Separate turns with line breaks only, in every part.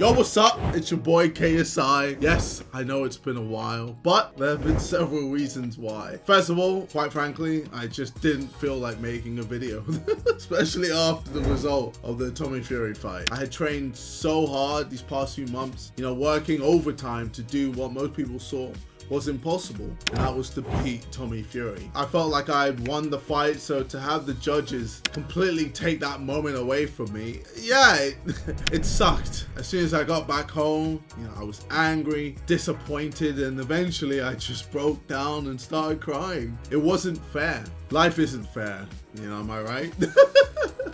Yo, what's up? It's your boy KSI. Yes, I know it's been a while, but there have been several reasons why. First of all, quite frankly, I just didn't feel like making a video, especially after the result of the Tommy Fury fight. I had trained so hard these past few months, you know, working overtime to do what most people saw was impossible, and that was to beat Tommy Fury. I felt like I had won the fight, so to have the judges completely take that moment away from me, yeah, it sucked. As soon as I got back home, you know, I was angry, disappointed, and eventually I just broke down and started crying. It wasn't fair. Life isn't fair, you know, am I right?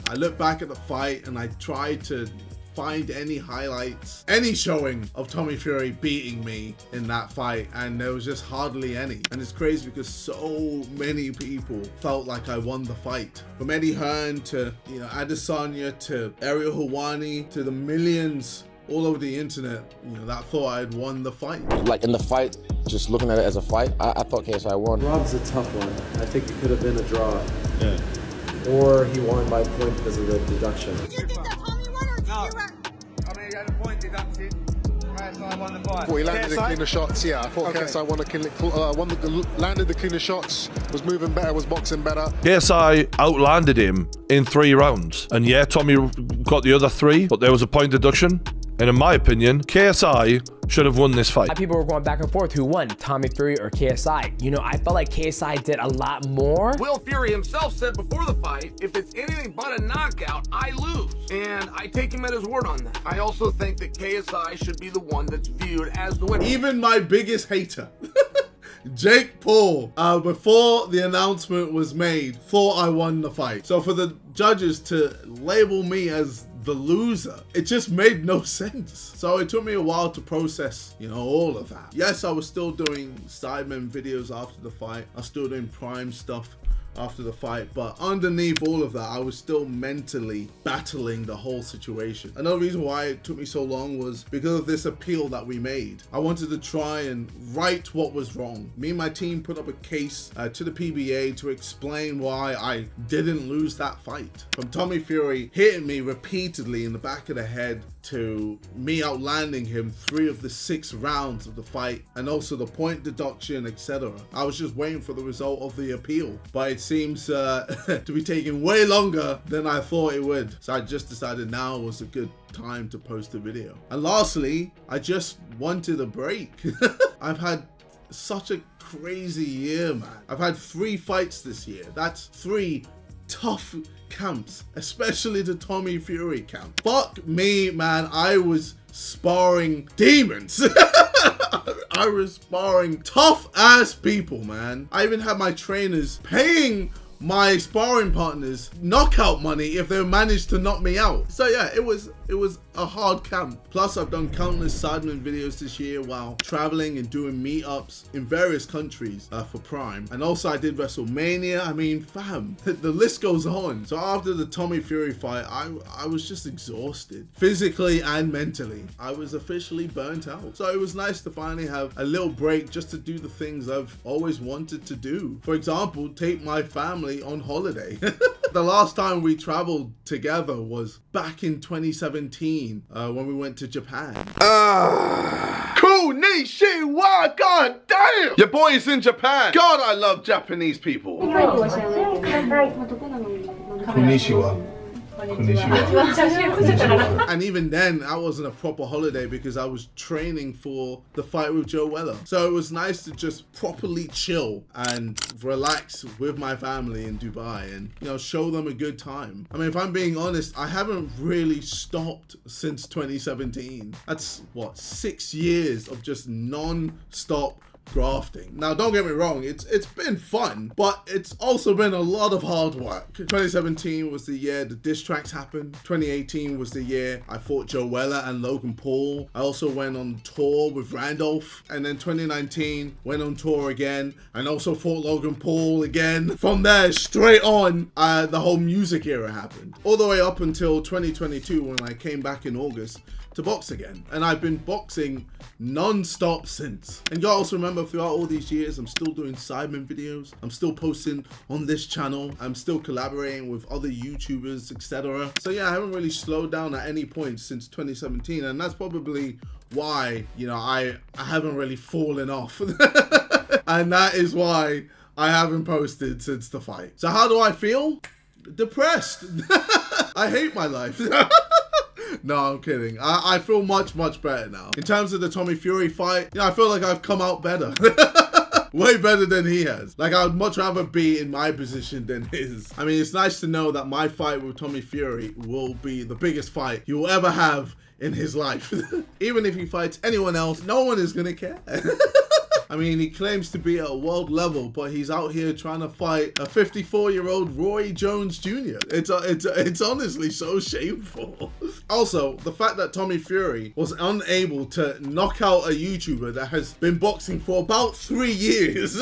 I look back at the fight and I tried to find any highlights, any showing of Tommy Fury beating me in that fight, and there was just hardly any. And it's crazy because so many people felt like I won the fight. From Eddie Hearn to, you know, Adesanya to Ariel Helwani to the millions all over the internet, you know, that thought I had won the fight.
Like in the fight, just looking at it as a fight, I thought KSI won.
Rob's a tough one. I think it could have been a draw.
Yeah.
Or he won by point because of the deduction.
Did you think that Tommy won, or did you run?
I mean, he had a point deducted. KSI won the fight.
Well, he landed the cleaner shots, yeah. I thought KSI landed the cleaner shots, was moving better, was boxing better.
KSI outlanded him in 3 rounds. And yeah, Tommy got the other 3, but there was a point deduction. And in my opinion, KSI should have won this fight.
People were going back and forth. Who won, Tommy Fury or KSI? You know, I felt like KSI did a lot more.
Will Fury himself said before the fight, if it's anything but a knockout, I lose. And I take him at his word on that. I also think that KSI should be the one that's viewed as the winner.
Even my biggest hater, Jake Paul, before the announcement was made, thought I won the fight. So for the judges to label me as the loser, it just made no sense. So it took me a while to process, you know, all of that. Yes, I was still doing Sidemen videos after the fight. I was still doing Prime stuff after the fight, but underneath all of that, I was still mentally battling the whole situation. Another reason why it took me so long was because of this appeal that we made. I wanted to try and right what was wrong. Me and my team put up a case to the PBA to explain why I didn't lose that fight. From Tommy Fury hitting me repeatedly in the back of the head, to me outlanding him 3 of the 6 rounds of the fight, and also the point deduction, etc. I was just waiting for the result of the appeal, but it seems to be taking way longer than I thought it would. So I just decided now was a good time to post a video. And lastly, I just wanted a break. I've had such a crazy year, man. I've had 3 fights this year. That's 3 tough camps, especially the Tommy Fury camp. Fuck me, man. I was sparring demons. I was sparring tough ass people, man. I even had my trainers paying my sparring partners knockout money if they managed to knock me out. So yeah, it was a hard camp. Plus, I've done countless Sidemen videos this year while traveling and doing meetups in various countries for Prime. And also I did WrestleMania. I mean, fam, the list goes on. So after the Tommy Fury fight, I was just exhausted, physically and mentally. I was officially burnt out. So it was nice to finally have a little break just to do the things I've always wanted to do. For example, take my family on holiday. The last time we traveled together was back in 2017 when we went to Japan. Konnichiwa, god damn! Your boy is in Japan. God, I love Japanese people. Konnichiwa. And even then, that wasn't a proper holiday because I was training for the fight with Joe Weller. So it was nice to just properly chill and relax with my family in Dubai and, you know, show them a good time. I mean, if I'm being honest, I haven't really stopped since 2017. That's what, 6 years of just non-stop grafting. Now, don't get me wrong, it's been fun, but it's also been a lot of hard work. 2017 was the year the diss tracks happened. 2018 was the year I fought Joe Weller and Logan Paul. I also went on tour with Randolph, and then 2019 went on tour again and also fought Logan Paul again. From there, straight on, the whole music era happened. All the way up until 2022 when I came back in August to box again. And I've been boxing non-stop since. And you also remember throughout all these years, I'm still doing Sidemen videos. I'm still posting on this channel. I'm still collaborating with other YouTubers, etc. So yeah, I haven't really slowed down at any point since 2017. And that's probably why, you know, I haven't really fallen off. And that is why I haven't posted since the fight. So how do I feel? Depressed. I hate my life. No, I'm kidding. I feel much better now. In terms of the Tommy Fury fight, you know, I feel like I've come out better. Way better than he has. Like, I would much rather be in my position than his. I mean, it's nice to know that my fight with Tommy Fury will be the biggest fight he will ever have in his life. Even if he fights anyone else, no one is gonna care. I mean, he claims to be at a world level, but he's out here trying to fight a 54-year-old Roy Jones Jr. It's honestly so shameful. Also, the fact that Tommy Fury was unable to knock out a YouTuber that has been boxing for about 3 years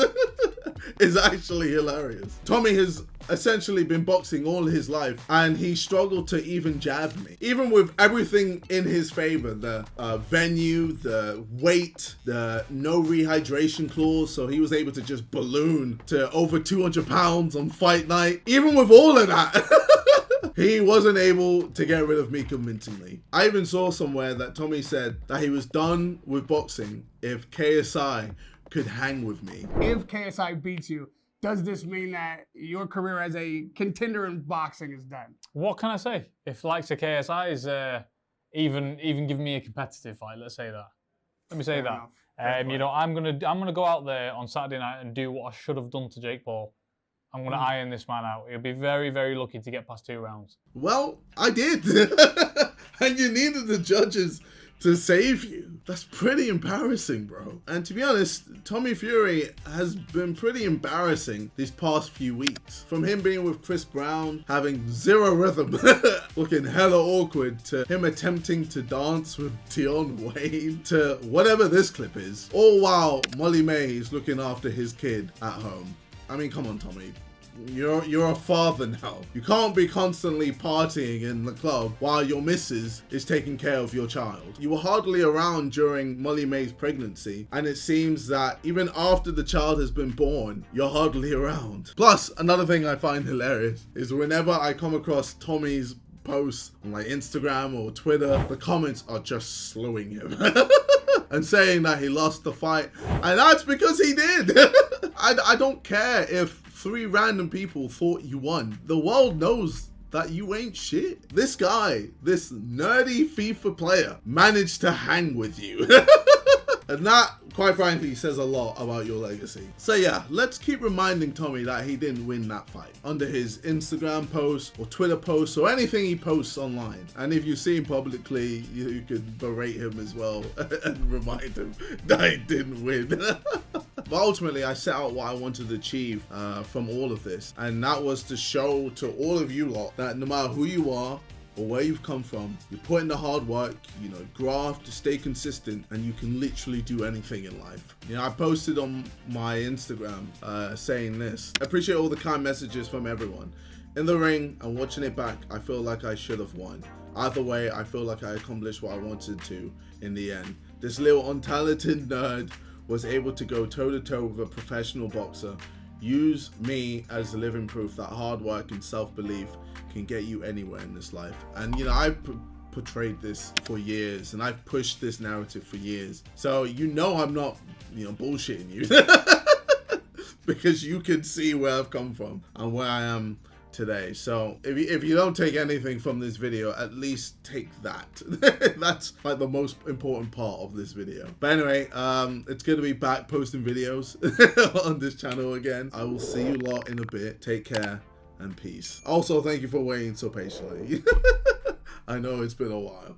is actually hilarious. Tommy has essentially been boxing all his life and he struggled to even jab me. Even with everything in his favor, the venue, the weight, the no rehydration clause, so he was able to just balloon to over 200 pounds on fight night. Even with all of that, he wasn't able to get rid of me convincingly. I even saw somewhere that Tommy said that he was done with boxing if KSI could hang with me.
If KSI beats you, does this mean that your career as a contender in boxing is done?
What can I say? If likes of KSI is even giving me a competitive fight, let's say that. Let me say that. You know, I'm gonna go out there on Saturday night and do what I should have done to Jake Paul. I'm gonna iron this man out. He'll be very lucky to get past 2 rounds.
Well, I did. And you needed the judges to save you. That's pretty embarrassing, bro. And to be honest, Tommy Fury has been pretty embarrassing these past few weeks. From him being with Chris Brown, having zero rhythm, looking hella awkward, to him attempting to dance with Tion Wayne, to whatever this clip is, all while Molly May is looking after his kid at home. I mean, come on, Tommy. You're a father now. You can't be constantly partying in the club while your missus is taking care of your child. You were hardly around during Molly May's pregnancy, and it seems that even after the child has been born, you're hardly around. Plus, another thing I find hilarious is whenever I come across Tommy's posts on like Instagram or Twitter, the comments are just slewing him. And saying that he lost the fight, and that's because he did. I don't care if 3 random people thought you won. The world knows that you ain't shit. This guy, this nerdy FIFA player, managed to hang with you. And that, quite frankly, says a lot about your legacy. So yeah, let's keep reminding Tommy that he didn't win that fight under his Instagram posts or Twitter posts or anything he posts online. And if you see him publicly, you could berate him as well and remind him that he didn't win. But ultimately, I set out what I wanted to achieve from all of this. And that was to show to all of you lot that no matter who you are, or where you've come from, you put in the hard work, you know, graft, stay consistent, and you can literally do anything in life. You know, I posted on my Instagram saying this. I appreciate all the kind messages from everyone. In the ring and watching it back, I feel like I should have won. Either way, I feel like I accomplished what I wanted to in the end. This little untalented nerd was able to go toe-to-toe with a professional boxer. Use me as living proof that hard work and self-belief can get you anywhere in this life. And you know, I've portrayed this for years and I've pushed this narrative for years. So you know I'm not, you know, bullshitting you. Because you can see where I've come from and where I am today. So if you don't take anything from this video, at least take that. That's like the most important part of this video. But anyway, it's good to be back posting videos on this channel again. I will see you lot in a bit. Take care and peace. Also, thank you for waiting so patiently. I know it's been a while.